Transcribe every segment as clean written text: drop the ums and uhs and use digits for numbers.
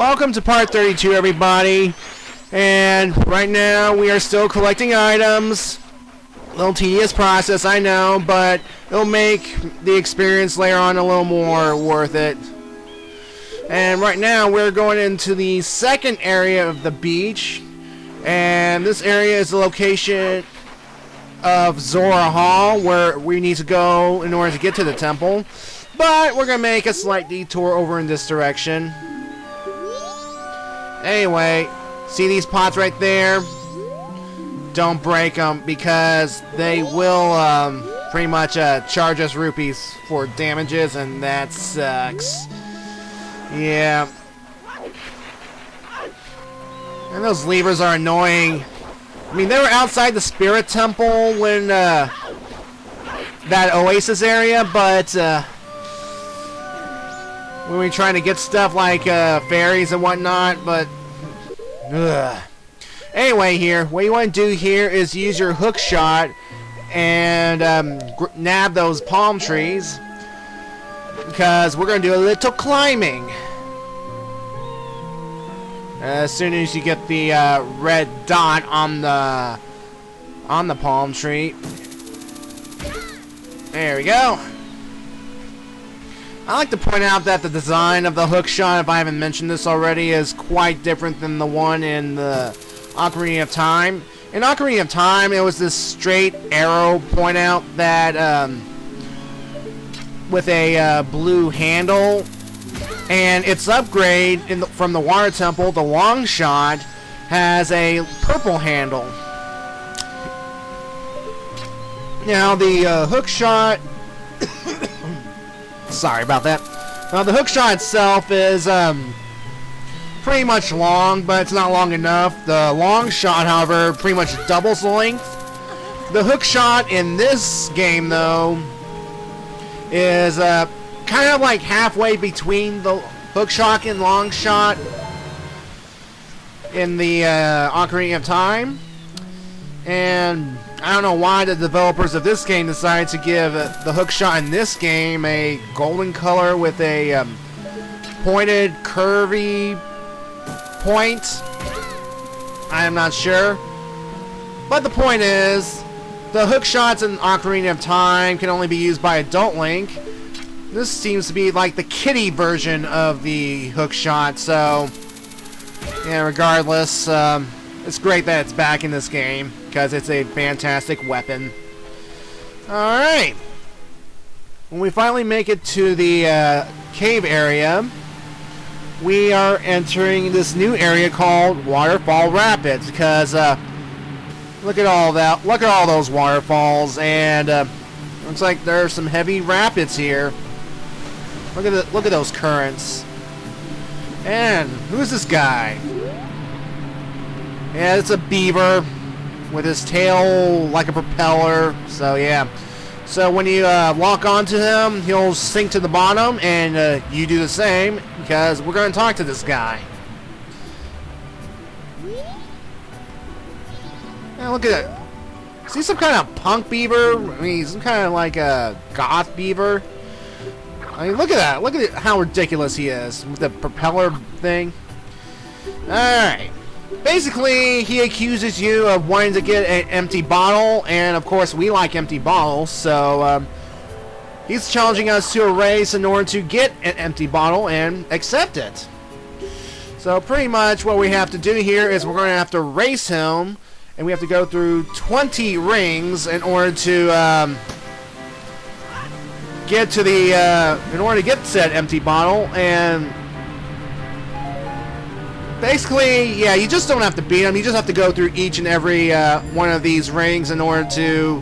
Welcome to part 32, everybody. And right now we are still collecting items. A little tedious process, I know, but it'll make the experience later on a little more worth it. And right now we're going into the second area of the beach. And this area is the location of Zora Hall, where we need to go in order to get to the temple. But we're going to make a slight detour over in this direction. Anyway, see these pots right there? Don't break them because they will pretty much charge us rupees for damages, and that sucks. Yeah. And those levers are annoying. I mean, they were outside the Spirit Temple when that Oasis area, but when we're trying to get stuff like fairies and whatnot, but ugh. Anyway, here, what you want to do here is use your hook shot and nab those palm trees, because we're going to do a little climbing. As soon as you get the red dot on the palm tree. There we go. I like to point out that the design of the hook shot, if I haven't mentioned this already, is quite different than the one in the Ocarina of Time. In Ocarina of Time, it was this straight arrow point out that with a blue handle. And its upgrade from the Water Temple, the long shot, has a purple handle. Now the hook shot, sorry about that. Now the hook shot itself is pretty much long, but it's not long enough. The long shot, however, pretty much doubles the length. The hook shot in this game, though, is kind of like halfway between the hook shot and long shot in the Ocarina of Time. And I don't know why the developers of this game decided to give the hook shot in this game a golden color with a pointed, curvy point. I am not sure. But the point is, the hook shots in Ocarina of Time can only be used by Adult Link. This seems to be like the kiddie version of the hook shot, so yeah, regardless, it's great that it's back in this game, because it's a fantastic weapon. Alright. When we finally make it to the cave area, we are entering this new area called Waterfall Rapids, because look at all that, look at all those waterfalls, and looks like there are some heavy rapids here. Look at those currents. And who's this guy? Yeah, it's a beaver with his tail like a propeller. So yeah. So when you lock onto him, he'll sink to the bottom, and you do the same, because we're going to talk to this guy. Yeah, look at that. Is he some kind of punk beaver? I mean, he's some kind of like a goth beaver. I mean, look at that. Look at how ridiculous he is with the propeller thing. Alright. Basically, he accuses you of wanting to get an empty bottle, and of course we like empty bottles, so he's challenging us to a race in order to get an empty bottle and accept it. So pretty much what we have to do here is we're going to have to race him, and we have to go through 20 rings in order to get to the in order to get said empty bottle. And basically, yeah, you just don't have to beat him, you just have to go through each and every one of these rings in order to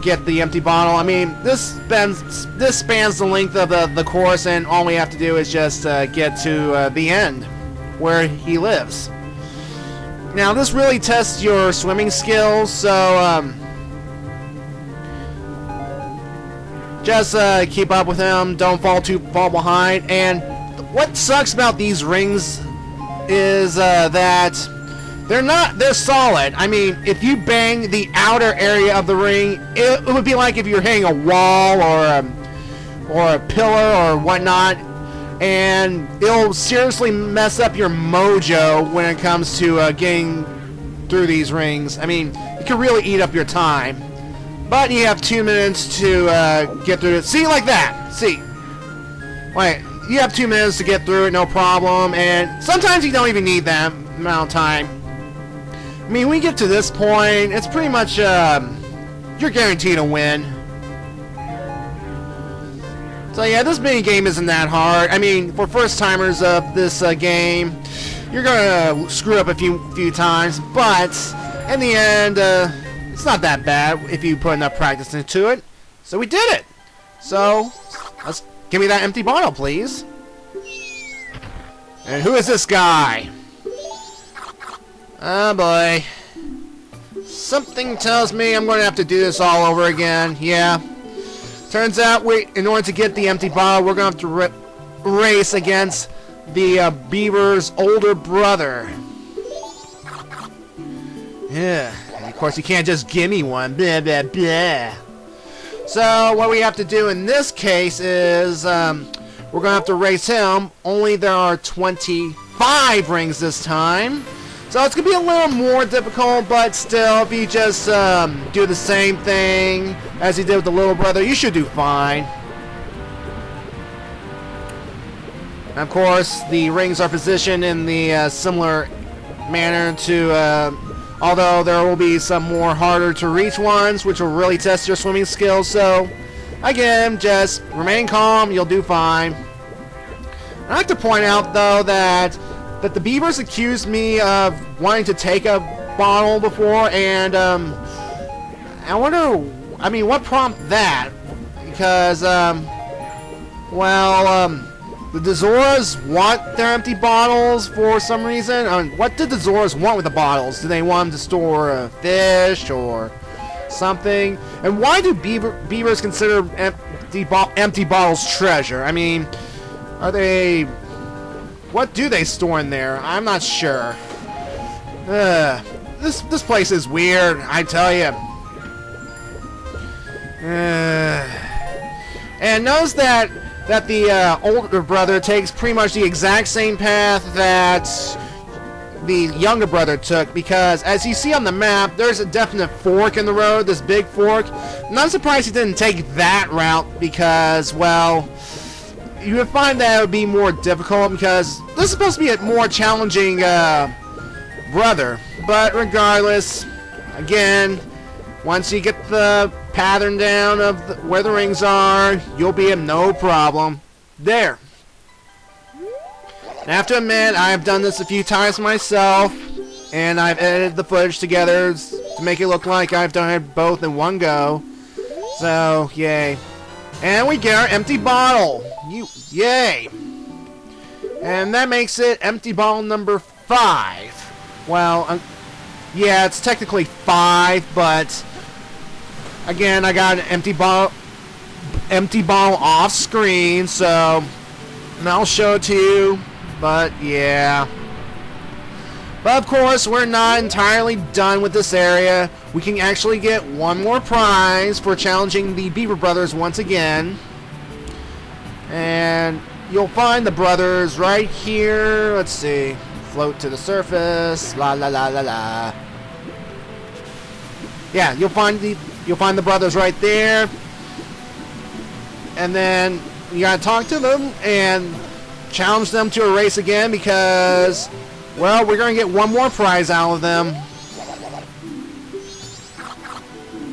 get the empty bottle. I mean, this spans the length of the course, and all we have to do is just get to the end where he lives. Now this really tests your swimming skills, so just keep up with him, don't fall behind. And what sucks about these rings is that they're solid. I mean, if you bang the outer area of the ring, it would be like if you're hitting a wall or a pillar or whatnot. and it'll seriously mess up your mojo when it comes to getting through these rings. I mean, it can really eat up your time. But you have 2 minutes to get through it. See, like that. See. Wait, you have 2 minutes to get through it, no problem. And sometimes you don't even need that amount of time. I mean, when you get to this point, it's pretty much, you're guaranteed to win. So yeah, this mini game isn't that hard. I mean, for first timers of this game, you're gonna screw up a few times, but in the end, it's not that bad if you put enough practice into it. So we did it. So let's give me that empty bottle, please. And who is this guy? Oh boy. Something tells me I'm going to have to do this all over again. Yeah. Turns out in order to get the empty bottle, we're going to have to race against the beaver's older brother. Yeah. And of course, you can't just give me one. Blah, blah, blah. So what we have to do in this case is we're going to have to race him. Only there are 25 rings this time. So it's going to be a little more difficult, but still, if you just do the same thing as you did with the little brother, you should do fine. And of course, the rings are positioned in the similar manner to, although there will be some more harder to reach ones, which will really test your swimming skills. So, again, just remain calm, you'll do fine. I'd like to point out, though, that the beavers accused me of wanting to take a bottle before, and I wonder, I mean, what prompted that? Because, well, the Zoras want their empty bottles for some reason. I mean, what did the Zoras want with the bottles? Do they want them to store fish or something? And why do beavers consider empty bottles treasure? I mean, are they... What do they store in there? I'm not sure. This place is weird, I tell you. And notice that the older brother takes pretty much the exact same path that the younger brother took, because as you see on the map, there's a definite fork in the road, this big fork. I'm not surprised he didn't take that route because, well, you would find that it would be more difficult because this is supposed to be a more challenging brother. But regardless, again, once you get the pattern down of where the rings are, you'll be in no problem. There. And I have to admit, I've done this a few times myself, and I've edited the footage together to make it look like I've done it both in one go. So, yay. And we get our empty bottle. Yay! And that makes it empty bottle number 5. Well, yeah, it's technically 5, but again, I got an empty bottle off screen, so I'll show it to you. But yeah. But of course, we're not entirely done with this area. We can actually get one more prize for challenging the Beaver Brothers once again. And you'll find the brothers right here. Let's see. Float to the surface. La la la la la. Yeah, you'll find the brothers right there. And then you gotta talk to them and challenge them to a race again because, well, we're gonna get one more prize out of them.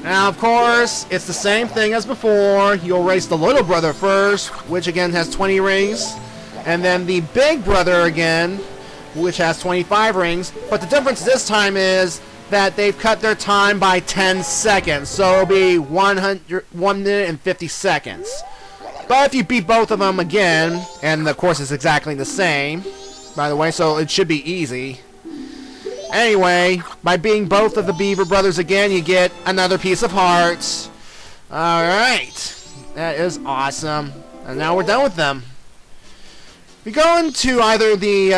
Now, of course, it's the same thing as before. You'll race the little brother first, which again has 20 rings, and then the big brother again, which has 25 rings. But the difference this time is that they've cut their time by 10 seconds, so it'll be 1 minute and 50 seconds. But if you beat both of them again, and the course is exactly the same, by the way, so it should be easy. Anyway, by beating both of the Beaver Brothers again, you get another piece of hearts. Alright. That is awesome. And now we're done with them. We go into either the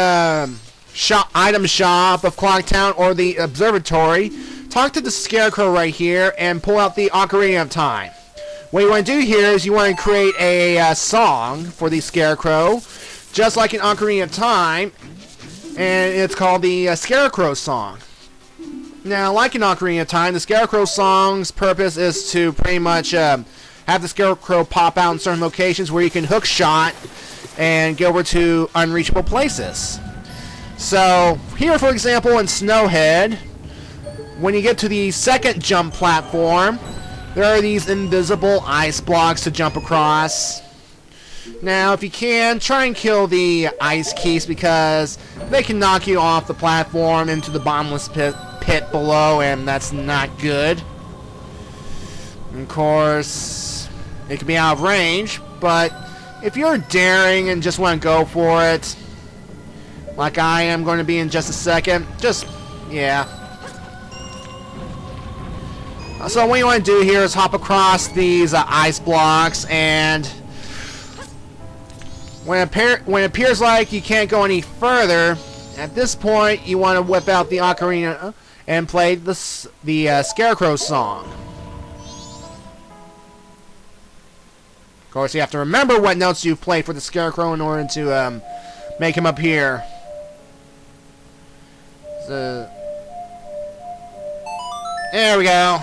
item shop of Clocktown or the observatory. Talk to the Scarecrow right here and pull out the Ocarina of Time. What you want to do here is you want to create a song for the Scarecrow. just like in Ocarina of Time, and it's called the Scarecrow song. Now, like in Ocarina of Time, the Scarecrow song's purpose is to pretty much have the Scarecrow pop out in certain locations where you can hook shot and go over to unreachable places. So, here for example in Snowhead, when you get to the second jump platform, there are these invisible ice blocks to jump across. Now, if you can, try and kill the ice keys because they can knock you off the platform into the bottomless pit below, and that's not good. And of course, it can be out of range, but if you're daring and just want to go for it, like I am going to be in just a second, yeah. So what you want to do here is hop across these ice blocks, and when it appears like you can't go any further, at this point you want to whip out the ocarina and play the Scarecrow song. Of course, you have to remember what notes you've played for the Scarecrow in order to make him appear. So, there we go.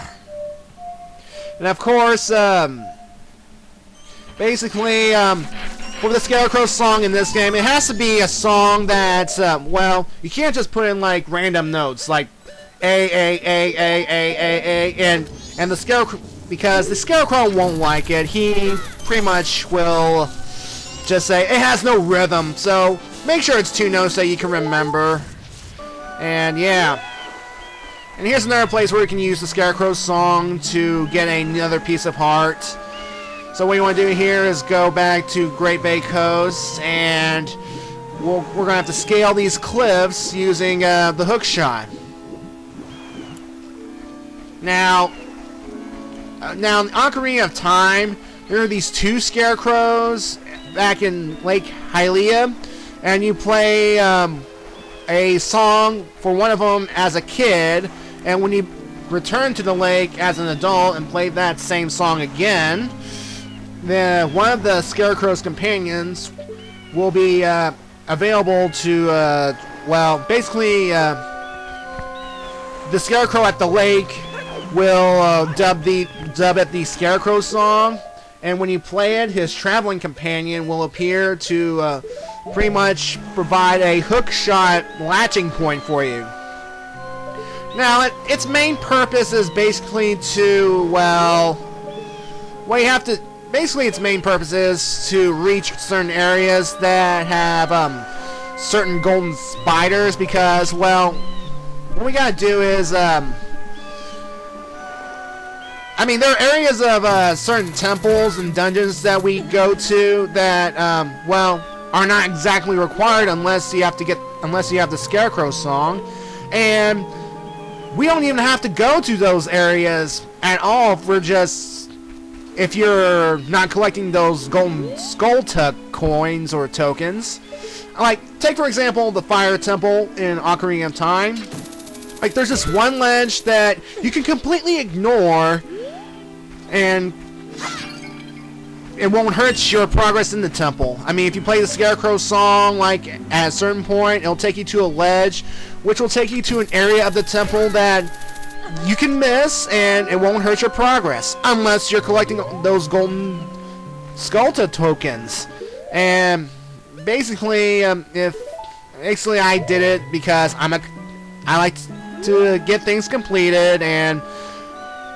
And of course, basically, for the Scarecrow song in this game, it has to be a song that's, well, you can't just put in like random notes like A, and the Scarecrow, because the Scarecrow won't like it. He pretty much will just say it has no rhythm. So make sure it's 2 notes that you can remember. And yeah. And here's another place where you can use the Scarecrow song to get another piece of heart. So what you want to do here is go back to Great Bay Coast, and we're going to have to scale these cliffs using the hook shot. Now in Ocarina of Time, there are these 2 Scarecrows back in Lake Hylia, and you play a song for one of them as a kid, and when you return to the lake as an adult and play that same song again, then one of the Scarecrow's companions will be available to, well, basically, the Scarecrow at the lake will dub it the Scarecrow song, and when you play it, his traveling companion will appear to pretty much provide a hook shot latching point for you. Now, its main purpose is basically to, well, you have to, basically its main purpose is to reach certain areas that have certain golden spiders, because, well, what we gotta do is, I mean, there are areas of certain temples and dungeons that we go to that, well, are not exactly required unless you have the Scarecrow song, and we don't even have to go to those areas at all if you're not collecting those golden skull coins or tokens. Like, take for example the Fire Temple in Ocarina of Time. Like, there's this one ledge that you can completely ignore, and it won't hurt your progress in the temple. I mean, if you play the Scarecrow song, like, at a certain point, it'll take you to a ledge, which will take you to an area of the temple that you can miss, and it won't hurt your progress, unless you're collecting those golden Skulta tokens. And basically, I did it because I like to get things completed, and,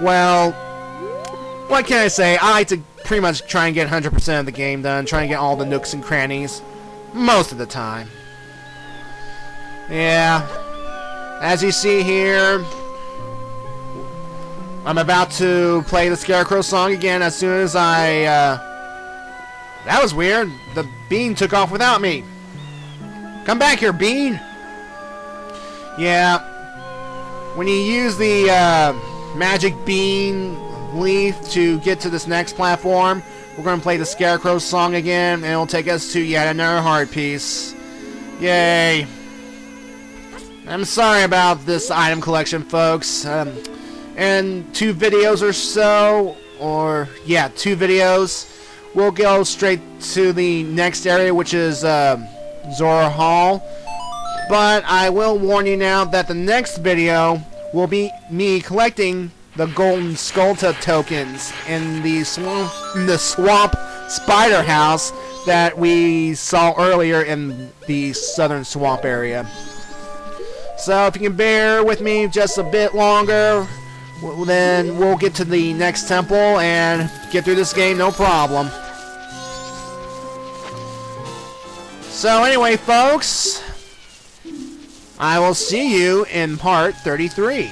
well, what can I say? I like to pretty much try and get 100% of the game done, try and get all the nooks and crannies, most of the time. Yeah, as you see here, I'm about to play the Scarecrow song again as soon as that was weird. The bean took off without me. Come back here, bean. Yeah, when you use the magic bean leaf to get to this next platform, we're going to play the Scarecrow song again, and it'll take us to yet another heart piece. Yay. I'm sorry about this item collection, folks. In 2 videos or so, or yeah, 2 videos, we'll go straight to the next area, which is Zora Hall. But I will warn you now that the next video will be me collecting the golden Skulta tokens in the swamp spider house that we saw earlier in the southern swamp area. So if you can bear with me just a bit longer, then we'll get to the next temple and get through this game no problem. So anyway, folks, I will see you in part 33.